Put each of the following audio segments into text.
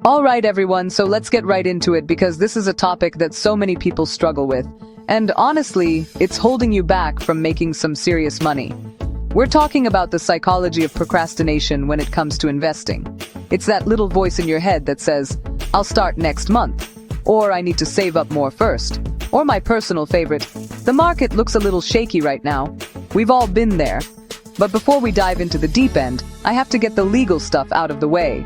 All right, everyone, so let's get right into it because this is a topic that so many people struggle with. And honestly, it's holding you back from making some serious money. We're talking about the psychology of procrastination when it comes to investing. It's that little voice in your head that says, I'll start next month, or I need to save up more first, or my personal favorite, the market looks a little shaky right now. We've all been there. But before we dive into the deep end, I have to get the legal stuff out of the way.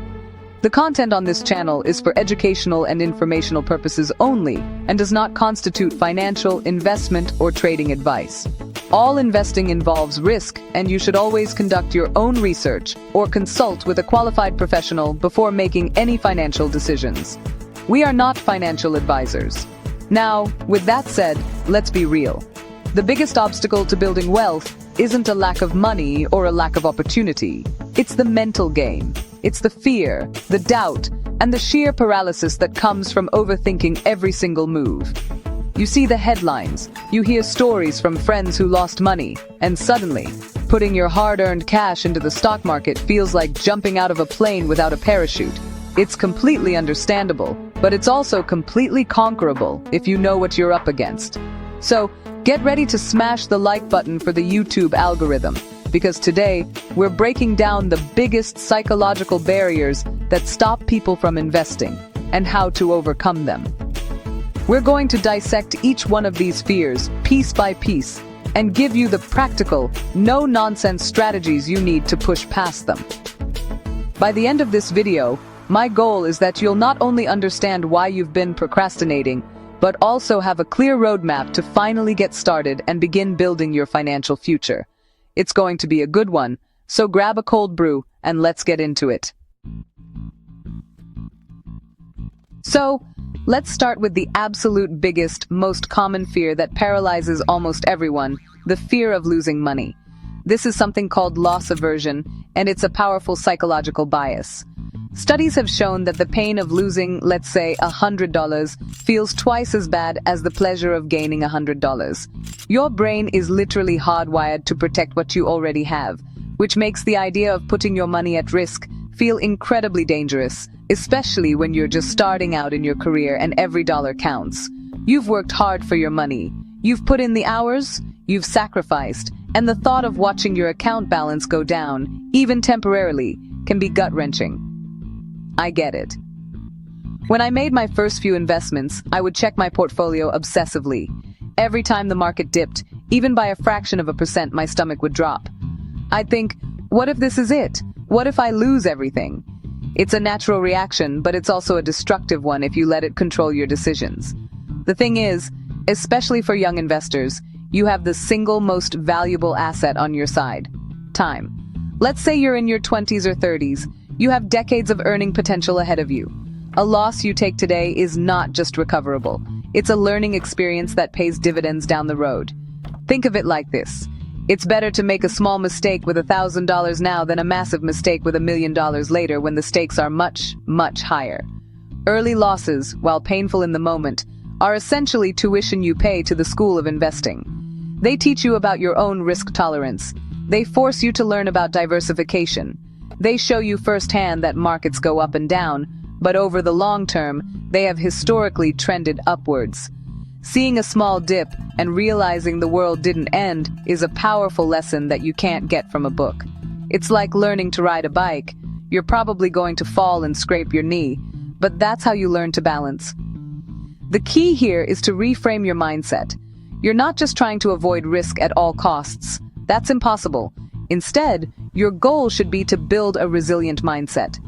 The content on this channel is for educational and informational purposes only and does not constitute financial, investment, or trading advice. All investing involves risk, and you should always conduct your own research or consult with a qualified professional before making any financial decisions. We are not financial advisors. Now, with that said, let's be real. The biggest obstacle to building wealth isn't a lack of money or a lack of opportunity. It's the mental game. It's the fear, the doubt, and the sheer paralysis that comes from overthinking every single move. You see the headlines, you hear stories from friends who lost money, and suddenly, putting your hard-earned cash into the stock market feels like jumping out of a plane without a parachute. It's completely understandable, but it's also completely conquerable if you know what you're up against. So, get ready to smash the like button for the YouTube algorithm, because today, we're breaking down the biggest psychological barriers that stop people from investing, and how to overcome them. We're going to dissect each one of these fears, piece by piece, and give you the practical, no-nonsense strategies you need to push past them. By the end of this video, my goal is that you'll not only understand why you've been procrastinating, but also have a clear roadmap to finally get started and begin building your financial future. It's going to be a good one, so grab a cold brew and let's get into it. So, let's start with the absolute biggest, most common fear that paralyzes almost everyone, the fear of losing money. This is something called loss aversion, and it's a powerful psychological bias. Studies have shown that the pain of losing, let's say, $100 feels twice as bad as the pleasure of gaining $100. Your brain is literally hardwired to protect what you already have, which makes the idea of putting your money at risk feel incredibly dangerous, especially when you're just starting out in your career and every dollar counts. You've worked hard for your money. You've put in the hours, you've sacrificed, and the thought of watching your account balance go down, even temporarily, can be gut-wrenching. I get it. When I made my first few investments, I would check my portfolio obsessively. Every time the market dipped, even by a fraction of a percent, my stomach would drop. I'd think, what if this is it? What if I lose everything? It's a natural reaction, but it's also a destructive one if you let it control your decisions. The thing is, especially for young investors, you have the single most valuable asset on your side: time. Let's say you're in your 20s or 30s. You have decades of earning potential ahead of you. A loss you take today is not just recoverable. It's a learning experience that pays dividends down the road. Think of it like this. It's better to make a small mistake with $1,000 now than a massive mistake with $1 million later when the stakes are much, much higher. Early losses, while painful in the moment, are essentially tuition you pay to the school of investing. They teach you about your own risk tolerance. They force you to learn about diversification. They show you firsthand that markets go up and down, but over the long term, they have historically trended upwards. Seeing a small dip and realizing the world didn't end is a powerful lesson that you can't get from a book. It's like learning to ride a bike. You're probably going to fall and scrape your knee, but that's how you learn to balance. The key here is to reframe your mindset. You're not just trying to avoid risk at all costs. That's impossible. Instead, your goal should be to build a resilient mindset.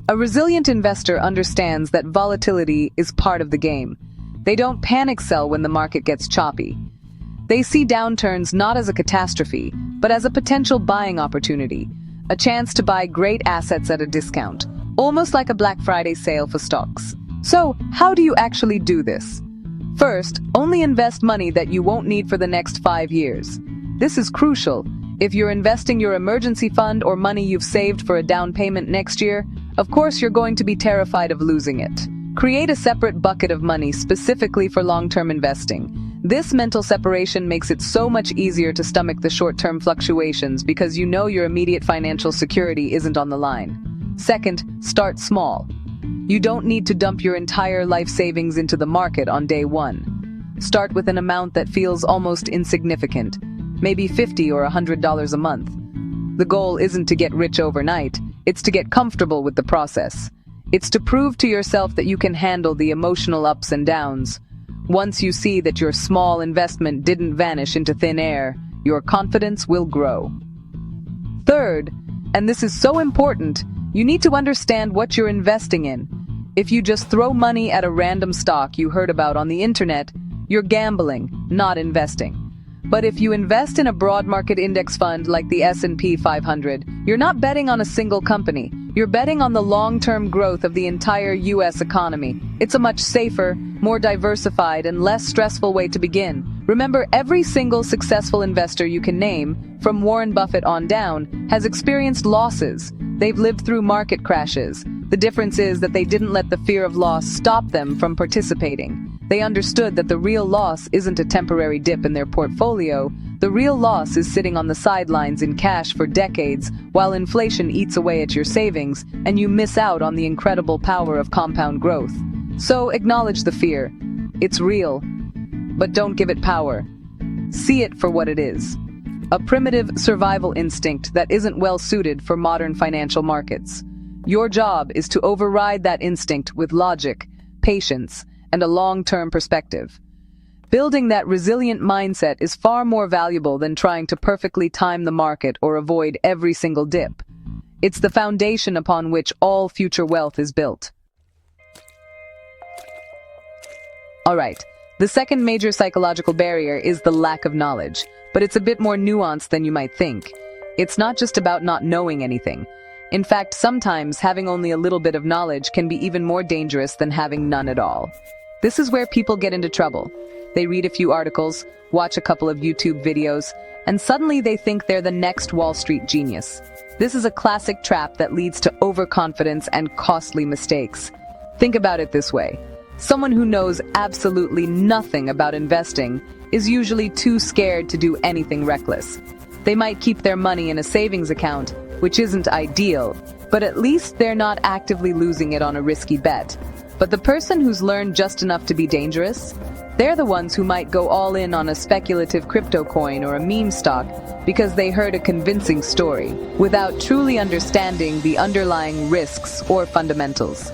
A resilient investor understands that volatility is part of the game. They don't panic sell when the market gets choppy. They see downturns not as a catastrophe, but as a potential buying opportunity, a chance to buy great assets at a discount, almost like a Black Friday sale for stocks. So, how do you actually do this? First, only invest money that you won't need for the next 5 years. This is crucial. If you're investing your emergency fund or money you've saved for a down payment next year, of course you're going to be terrified of losing it. Create a separate bucket of money specifically for long-term investing. This mental separation makes it so much easier to stomach the short-term fluctuations because you know your immediate financial security isn't on the line. Second, start small. You don't need to dump your entire life savings into the market on day one. Start with an amount that feels almost insignificant, maybe $50 or $100 a month. The goal isn't to get rich overnight, it's to get comfortable with the process. It's to prove to yourself that you can handle the emotional ups and downs. Once you see that your small investment didn't vanish into thin air, your confidence will grow. Third, and this is so important, you need to understand what you're investing in. If you just throw money at a random stock you heard about on the internet, you're gambling, not investing. But if you invest in a broad market index fund like the S&P 500, you're not betting on a single company. You're betting on the long-term growth of the entire US economy. It's a much safer, more diversified, and less stressful way to begin. Remember, every single successful investor you can name, from Warren Buffett on down, has experienced losses. They've lived through market crashes. The difference is that they didn't let the fear of loss stop them from participating. They understood that the real loss isn't a temporary dip in their portfolio. The real loss is sitting on the sidelines in cash for decades while inflation eats away at your savings and you miss out on the incredible power of compound growth. So acknowledge the fear. It's real, but don't give it power. See it for what it is. A primitive survival instinct that isn't well suited for modern financial markets. Your job is to override that instinct with logic, patience, and a long-term perspective. Building that resilient mindset is far more valuable than trying to perfectly time the market or avoid every single dip. It's the foundation upon which all future wealth is built. Alright, the second major psychological barrier is the lack of knowledge, but it's a bit more nuanced than you might think. It's not just about not knowing anything. In fact, sometimes having only a little bit of knowledge can be even more dangerous than having none at all. This is where people get into trouble. They read a few articles, watch a couple of YouTube videos, and suddenly they think they're the next Wall Street genius. This is a classic trap that leads to overconfidence and costly mistakes. Think about it this way. Someone who knows absolutely nothing about investing is usually too scared to do anything reckless. They might keep their money in a savings account, which isn't ideal, but at least they're not actively losing it on a risky bet. But the person who's learned just enough to be dangerous, they're the ones who might go all in on a speculative crypto coin or a meme stock because they heard a convincing story, without truly understanding the underlying risks or fundamentals.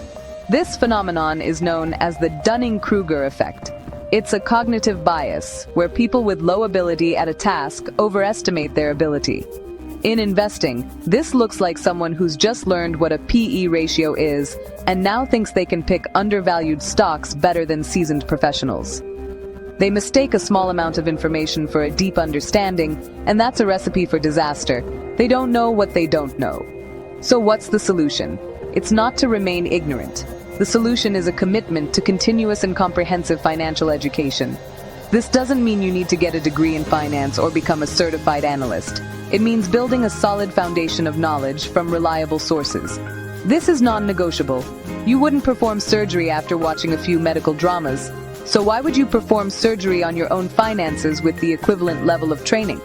This phenomenon is known as the Dunning-Kruger effect. It's a cognitive bias, where people with low ability at a task overestimate their ability. In investing, this looks like someone who's just learned what a PE ratio is and now thinks they can pick undervalued stocks better than seasoned professionals. They mistake a small amount of information for a deep understanding, and that's a recipe for disaster. They don't know what they don't know. So what's the solution? It's not to remain ignorant. The solution is a commitment to continuous and comprehensive financial education. This doesn't mean you need to get a degree in finance or become a certified analyst. It means building a solid foundation of knowledge from reliable sources. This is non-negotiable. You wouldn't perform surgery after watching a few medical dramas. So why would you perform surgery on your own finances with the equivalent level of training?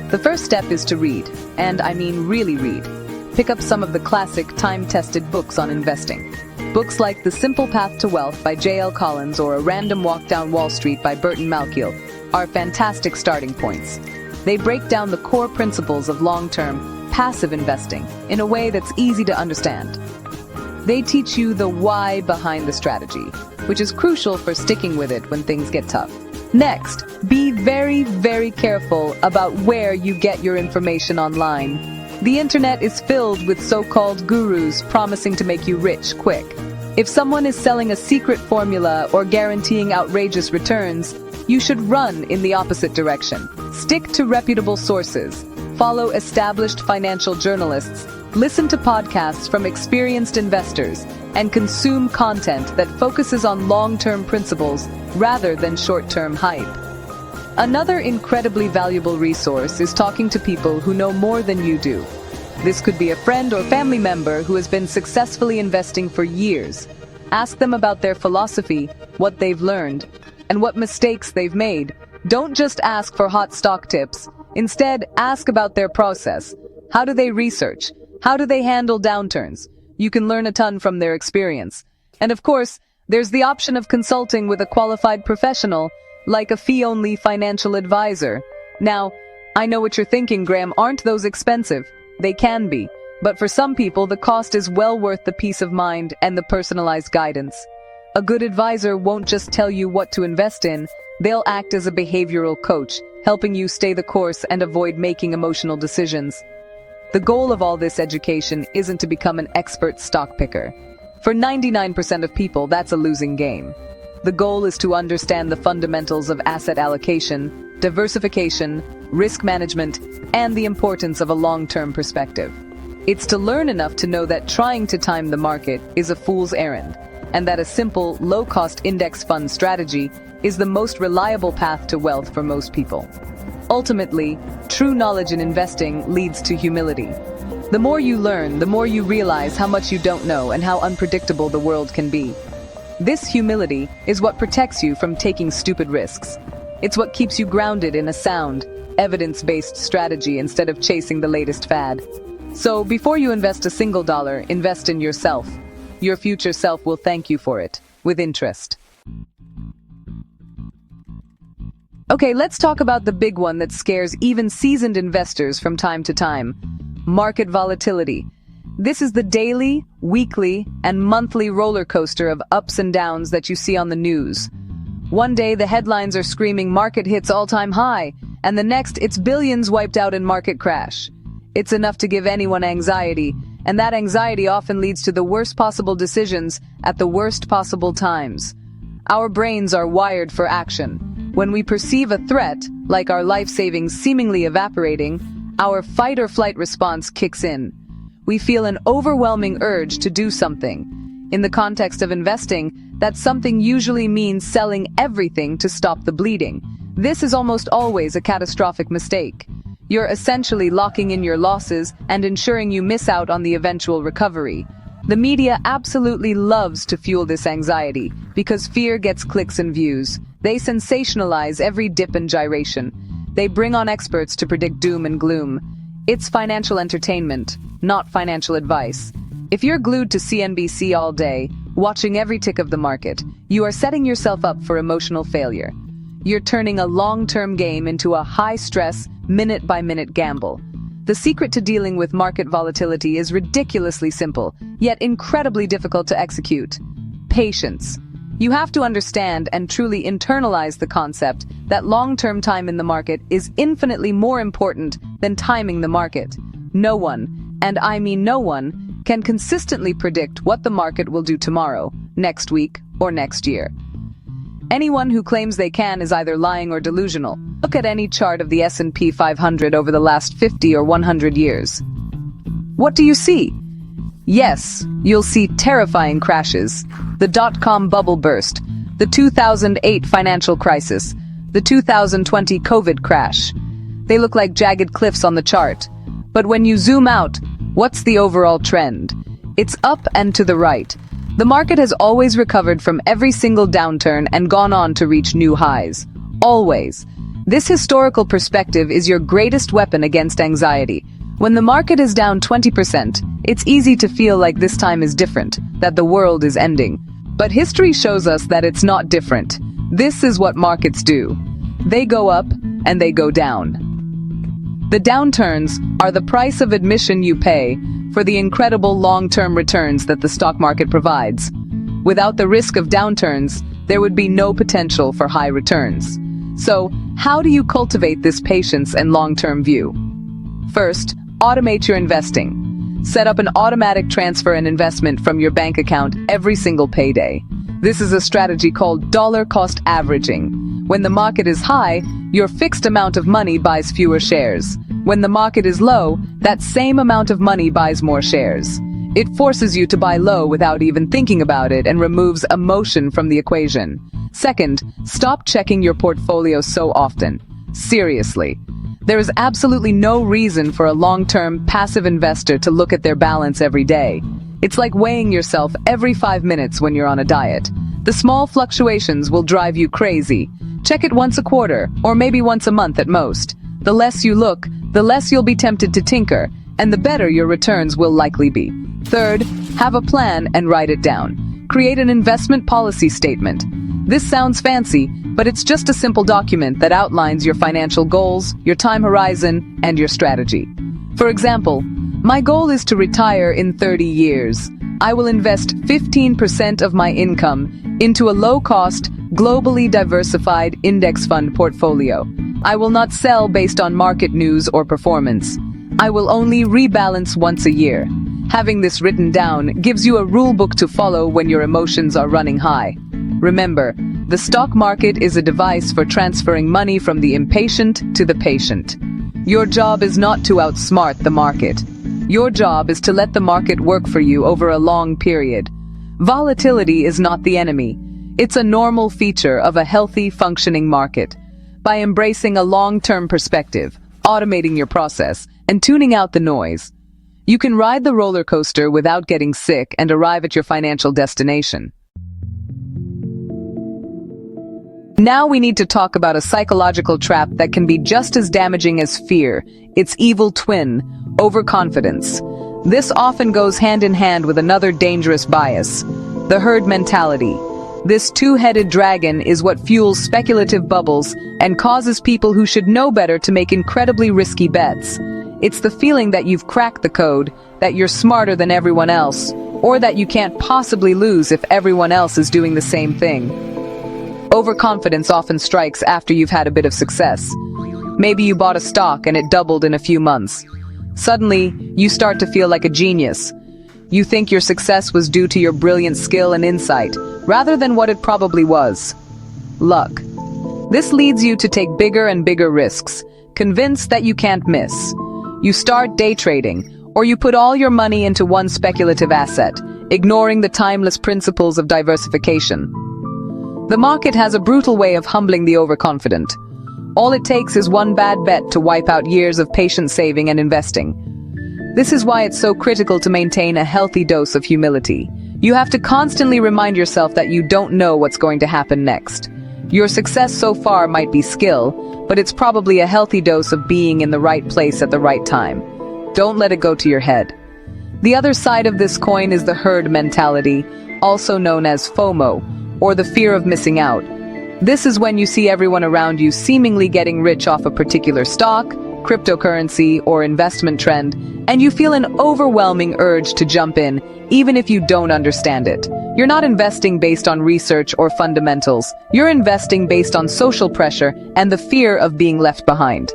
The first step is to read, and I mean really read. Pick up some of the classic, time-tested books on investing. Books like The Simple Path to Wealth by J.L. Collins or A Random Walk Down Wall Street by Burton Malkiel are fantastic starting points. They break down the core principles of long-term, passive investing in a way that's easy to understand. They teach you the why behind the strategy, which is crucial for sticking with it when things get tough. Next, be very, very careful about where you get your information online. The internet is filled with so-called gurus promising to make you rich quick. If someone is selling a secret formula or guaranteeing outrageous returns, you should run in the opposite direction. Stick to reputable sources. Follow established financial journalists. Listen to podcasts from experienced investors, and consume content that focuses on long-term principles rather than short-term hype. Another incredibly valuable resource is talking to people who know more than you do. This could be a friend or family member who has been successfully investing for years. Ask them about their philosophy, what they've learned, and what mistakes they've made. Don't just ask for hot stock tips. Instead, ask about their process. How do they research? How do they handle downturns? You can learn a ton from their experience. And of course, there's the option of consulting with a qualified professional, like a fee-only financial advisor. Now, I know what you're thinking, Graham, aren't those expensive? They can be. But for some people, the cost is well worth the peace of mind and the personalized guidance. A good advisor won't just tell you what to invest in, they'll act as a behavioral coach, helping you stay the course and avoid making emotional decisions. The goal of all this education isn't to become an expert stock picker. For 99% of people, that's a losing game. The goal is to understand the fundamentals of asset allocation, diversification, risk management, and the importance of a long-term perspective. It's to learn enough to know that trying to time the market is a fool's errand, and that a simple, low-cost index fund strategy is the most reliable path to wealth for most people. Ultimately, true knowledge in investing leads to humility. The more you learn, the more you realize how much you don't know and how unpredictable the world can be. This humility is what protects you from taking stupid risks. It's what keeps you grounded in a sound, evidence-based strategy instead of chasing the latest fad. So, before you invest a single dollar, invest in yourself. Your future self will thank you for it, with interest. Okay, let's talk about the big one that scares even seasoned investors from time to time: market volatility. This is the daily, weekly, and monthly roller coaster of ups and downs that you see on the news. One day the headlines are screaming market hits all-time high, and the next it's billions wiped out in market crash. It's enough to give anyone anxiety, and that anxiety often leads to the worst possible decisions at the worst possible times. Our brains are wired for action. When we perceive a threat, like our life savings seemingly evaporating, our fight or flight response kicks in. We feel an overwhelming urge to do something. In the context of investing, that something usually means selling everything to stop the bleeding. This is almost always a catastrophic mistake. You're essentially locking in your losses and ensuring you miss out on the eventual recovery. The media absolutely loves to fuel this anxiety because fear gets clicks and views. They sensationalize every dip and gyration. They bring on experts to predict doom and gloom. It's financial entertainment, not financial advice. If you're glued to CNBC all day, watching every tick of the market, you are setting yourself up for emotional failure. You're turning a long-term game into a high-stress, minute-by-minute gamble. The secret to dealing with market volatility is ridiculously simple, yet incredibly difficult to execute: patience. You have to understand and truly internalize the concept that long-term time in the market is infinitely more important than timing the market. No one, and I mean no one, can consistently predict what the market will do tomorrow, next week, or next year. Anyone who claims they can is either lying or delusional. Look at any chart of the S&P 500 over the last 50 or 100 years. What do you see? Yes, you'll see terrifying crashes. The dot-com bubble burst, the 2008 financial crisis, the 2020 COVID crash. They look like jagged cliffs on the chart. But when you zoom out, what's the overall trend? It's up and to the right. The market has always recovered from every single downturn and gone on to reach new highs. Always. This historical perspective is your greatest weapon against anxiety. When the market is down 20%, it's easy to feel like this time is different, that the world is ending. But history shows us that it's not different. This is what markets do. They go up and they go down. The downturns are the price of admission you pay for the incredible long-term returns that the stock market provides. Without the risk of downturns, there would be no potential for high returns. So, how do you cultivate this patience and long-term view? First, automate your investing. Set up an automatic transfer and investment from your bank account every single payday. This is a strategy called dollar cost averaging. When the market is high, your fixed amount of money buys fewer shares. When the market is low, that same amount of money buys more shares. It forces you to buy low without even thinking about it and removes emotion from the equation. Second, stop checking your portfolio so often. Seriously. There is absolutely no reason for a long-term passive investor to look at their balance every day. It's like weighing yourself every 5 minutes when you're on a diet. The small fluctuations will drive you crazy. Check it once a quarter, or maybe once a month at most. The less you look, the less you'll be tempted to tinker, and the better your returns will likely be. Third, have a plan and write it down. Create an investment policy statement. This sounds fancy, but it's just a simple document that outlines your financial goals, your time horizon, and your strategy. For example, my goal is to retire in 30 years. I will invest 15% of my income into a low-cost, globally diversified index fund portfolio. I will not sell based on market news or performance. I will only rebalance once a year. Having this written down gives you a rule book to follow when your emotions are running high. Remember, the stock market is a device for transferring money from the impatient to the patient. Your job is not to outsmart the market. Your job is to let the market work for you over a long period. Volatility is not the enemy. It's a normal feature of a healthy, functioning market. By embracing a long-term perspective, automating your process, and tuning out the noise, you can ride the roller coaster without getting sick and arrive at your financial destination. Now we need to talk about a psychological trap that can be just as damaging as fear, its evil twin, overconfidence. This often goes hand in hand with another dangerous bias, the herd mentality. This two-headed dragon is what fuels speculative bubbles and causes people who should know better to make incredibly risky bets. It's the feeling that you've cracked the code, that you're smarter than everyone else, or that you can't possibly lose if everyone else is doing the same thing. Overconfidence often strikes after you've had a bit of success. Maybe you bought a stock and it doubled in a few months. Suddenly, you start to feel like a genius. You think your success was due to your brilliant skill and insight, rather than what it probably was: luck. This leads you to take bigger and bigger risks, convinced that you can't miss. You start day trading, or you put all your money into one speculative asset, ignoring the timeless principles of diversification. The market has a brutal way of humbling the overconfident. All it takes is one bad bet to wipe out years of patient saving and investing. This is why it's so critical to maintain a healthy dose of humility. You have to constantly remind yourself that you don't know what's going to happen next. Your success so far might be skill, but it's probably a healthy dose of being in the right place at the right time. Don't let it go to your head. The other side of this coin is the herd mentality, also known as FOMO, or the fear of missing out. This is when you see everyone around you seemingly getting rich off a particular stock, cryptocurrency, or investment trend, and you feel an overwhelming urge to jump in, even if you don't understand it. You're not investing based on research or fundamentals. You're investing based on social pressure and the fear of being left behind.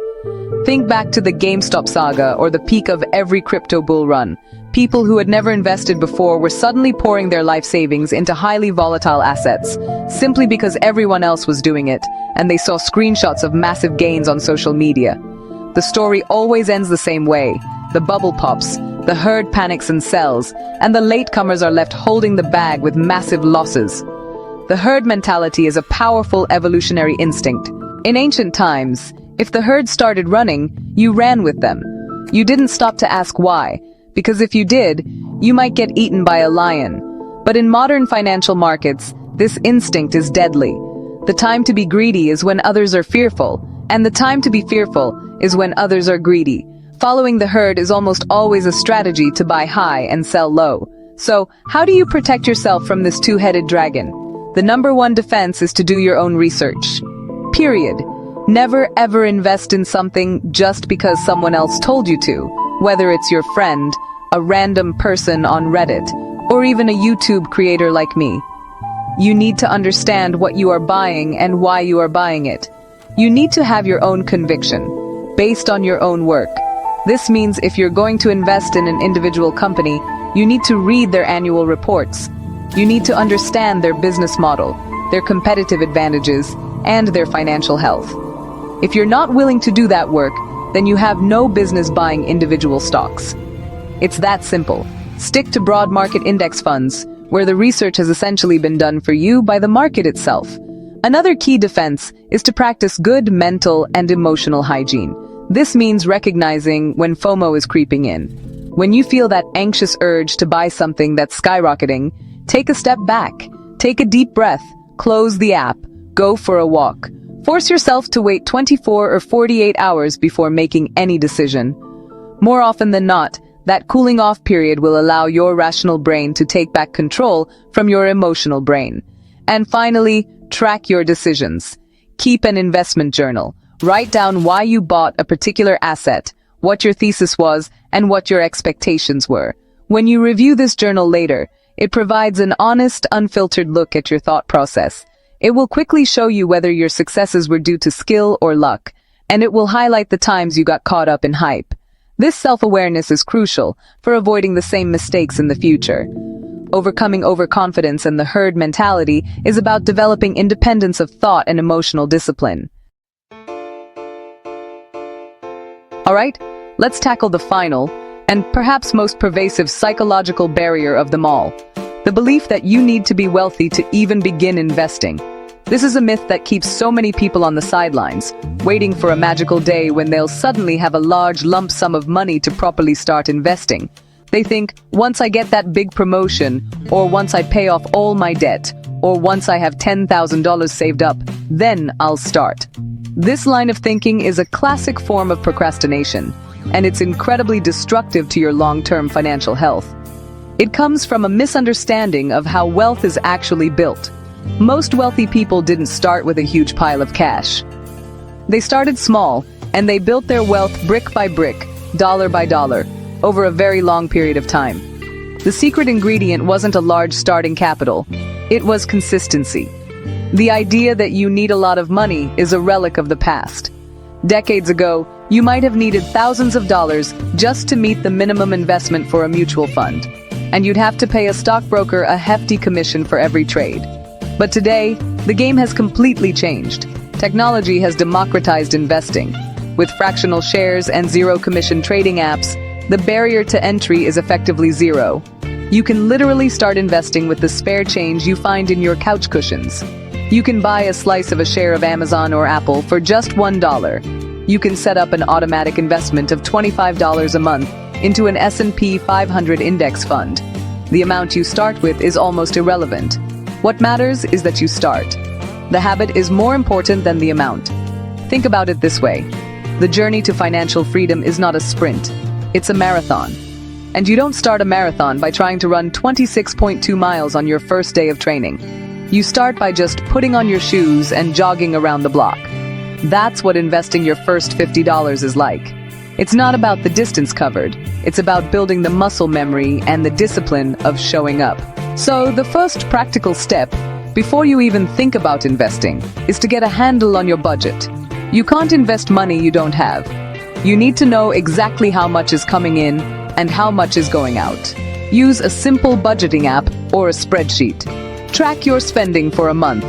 Think back to the GameStop saga or the peak of every crypto bull run. People who had never invested before were suddenly pouring their life savings into highly volatile assets, simply because everyone else was doing it, and they saw screenshots of massive gains on social media. The story always ends the same way. The bubble pops, the herd panics and sells, and the latecomers are left holding the bag with massive losses. The herd mentality is a powerful evolutionary instinct. In ancient times, if the herd started running, you ran with them. You didn't stop to ask why, because if you did, you might get eaten by a lion. But in modern financial markets, this instinct is deadly. The time to be greedy is when others are fearful, and the time to be fearful is when others are greedy. Following the herd is almost always a strategy to buy high and sell low. So, how do you protect yourself from this two-headed dragon? The number one defense is to do your own research. Period. Never ever invest in something just because someone else told you to, whether it's your friend, a random person on Reddit, or even a YouTube creator like me. You need to understand what you are buying and why you are buying it. You need to have your own conviction, based on your own work. This means if you're going to invest in an individual company, you need to read their annual reports. You need to understand their business model, their competitive advantages, and their financial health. If you're not willing to do that work, then you have no business buying individual stocks. It's that simple. Stick to broad market index funds, where the research has essentially been done for you by the market itself. Another key defense is to practice good mental and emotional hygiene. This means recognizing when FOMO is creeping in. When you feel that anxious urge to buy something that's skyrocketing, take a step back, take a deep breath, close the app, go for a walk. Force yourself to wait 24 or 48 hours before making any decision. More often than not, that cooling off period will allow your rational brain to take back control from your emotional brain. And finally, track your decisions. Keep an investment journal. Write down why you bought a particular asset, what your thesis was, and what your expectations were. When you review this journal later, it provides an honest, unfiltered look at your thought process. It will quickly show you whether your successes were due to skill or luck, and it will highlight the times you got caught up in hype. This self-awareness is crucial for avoiding the same mistakes in the future. Overcoming overconfidence and the herd mentality is about developing independence of thought and emotional discipline. Alright, let's tackle the final, and perhaps most pervasive psychological barrier of them all. The belief that you need to be wealthy to even begin investing. This is a myth that keeps so many people on the sidelines, waiting for a magical day when they'll suddenly have a large lump sum of money to properly start investing. They think, once I get that big promotion, or once I pay off all my debt, or once I have $10,000 saved up, then I'll start. This line of thinking is a classic form of procrastination, and it's incredibly destructive to your long-term financial health. It comes from a misunderstanding of how wealth is actually built. Most wealthy people didn't start with a huge pile of cash. They started small, and they built their wealth brick by brick, dollar by dollar, over a very long period of time. The secret ingredient wasn't a large starting capital. It was consistency. The idea that you need a lot of money is a relic of the past. Decades ago, you might have needed thousands of dollars just to meet the minimum investment for a mutual fund, and you'd have to pay a stockbroker a hefty commission for every trade. But today, the game has completely changed. Technology has democratized investing. With fractional shares and zero-commission trading apps, the barrier to entry is effectively zero. You can literally start investing with the spare change you find in your couch cushions. You can buy a slice of a share of Amazon or Apple for just $1. You can set up an automatic investment of $25 a month into an S&P 500 index fund. The amount you start with is almost irrelevant. What matters is that you start. The habit is more important than the amount. Think about it this way. The journey to financial freedom is not a sprint. It's a marathon. And you don't start a marathon by trying to run 26.2 miles on your first day of training. You start by just putting on your shoes and jogging around the block. That's what investing your first $50 is like. It's not about the distance covered. It's about building the muscle memory and the discipline of showing up. So the first practical step, before you even think about investing, is to get a handle on your budget. You can't invest money you don't have. You need to know exactly how much is coming in and how much is going out. Use a simple budgeting app or a spreadsheet. Track your spending for a month.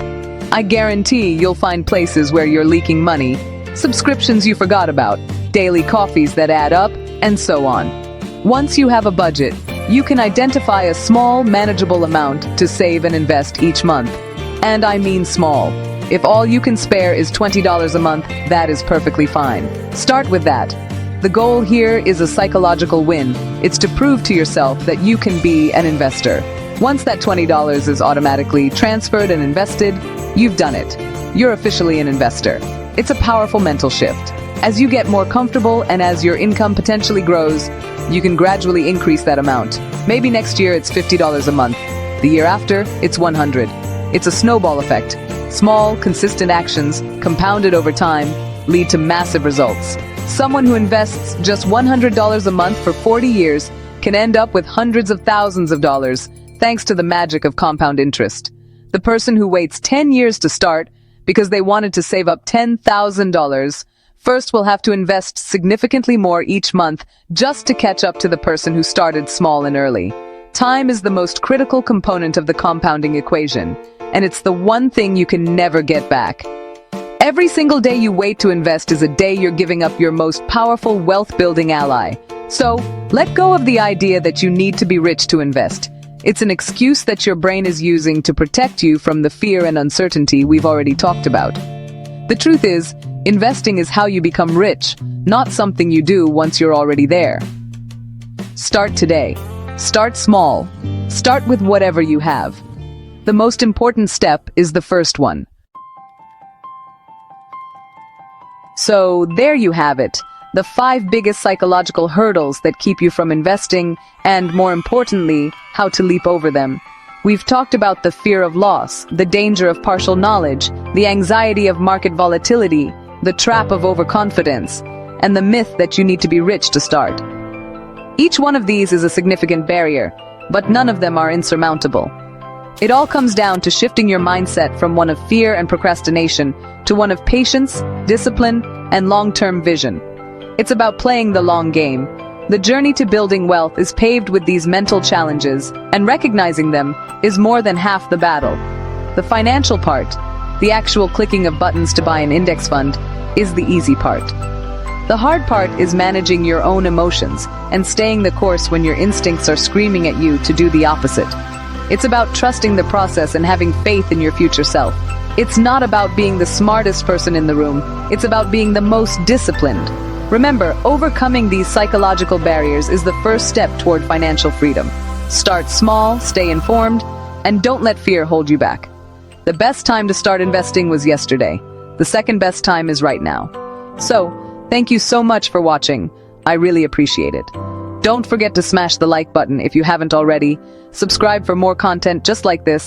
I guarantee you'll find places where you're leaking money, subscriptions you forgot about, daily coffees that add up, and so on. Once you have a budget, you can identify a small, manageable amount to save and invest each month. And I mean small. If all you can spare is $20 a month, that is perfectly fine. Start with that. The goal here is a psychological win. It's to prove to yourself that you can be an investor. Once that $20 is automatically transferred and invested, you've done it. You're officially an investor. It's a powerful mental shift. As you get more comfortable and as your income potentially grows, you can gradually increase that amount. Maybe next year it's $50 a month. The year after, it's $100. It's a snowball effect. Small, consistent actions, compounded over time, lead to massive results. Someone who invests just $100 a month for 40 years can end up with hundreds of thousands of dollars, thanks to the magic of compound interest. The person who waits 10 years to start because they wanted to save up $10,000 first will have to invest significantly more each month just to catch up to the person who started small and early. Time is the most critical component of the compounding equation, and it's the one thing you can never get back. Every single day you wait to invest is a day you're giving up your most powerful wealth-building ally. So, let go of the idea that you need to be rich to invest. It's an excuse that your brain is using to protect you from the fear and uncertainty we've already talked about. The truth is, investing is how you become rich, not something you do once you're already there. Start today. Start small. Start with whatever you have. The most important step is the first one. So, there you have it. the 5 biggest psychological hurdles that keep you from investing, and, more importantly, how to leap over them. We've talked about the fear of loss, the danger of partial knowledge, the anxiety of market volatility, the trap of overconfidence, and the myth that you need to be rich to start. Each one of these is a significant barrier, but none of them are insurmountable. It all comes down to shifting your mindset from one of fear and procrastination to one of patience, discipline, and long-term vision. It's about playing the long game. The journey to building wealth is paved with these mental challenges, and recognizing them is more than half the battle. The financial part, the actual clicking of buttons to buy an index fund, is the easy part. The hard part is managing your own emotions and staying the course when your instincts are screaming at you to do the opposite. It's about trusting the process and having faith in your future self. It's not about being the smartest person in the room, it's about being the most disciplined. Remember, overcoming these psychological barriers is the first step toward financial freedom. Start small, stay informed, and don't let fear hold you back. The best time to start investing was yesterday. The second best time is right now. So, thank you so much for watching. I really appreciate it. Don't forget to smash the like button if you haven't already. Subscribe for more content just like this.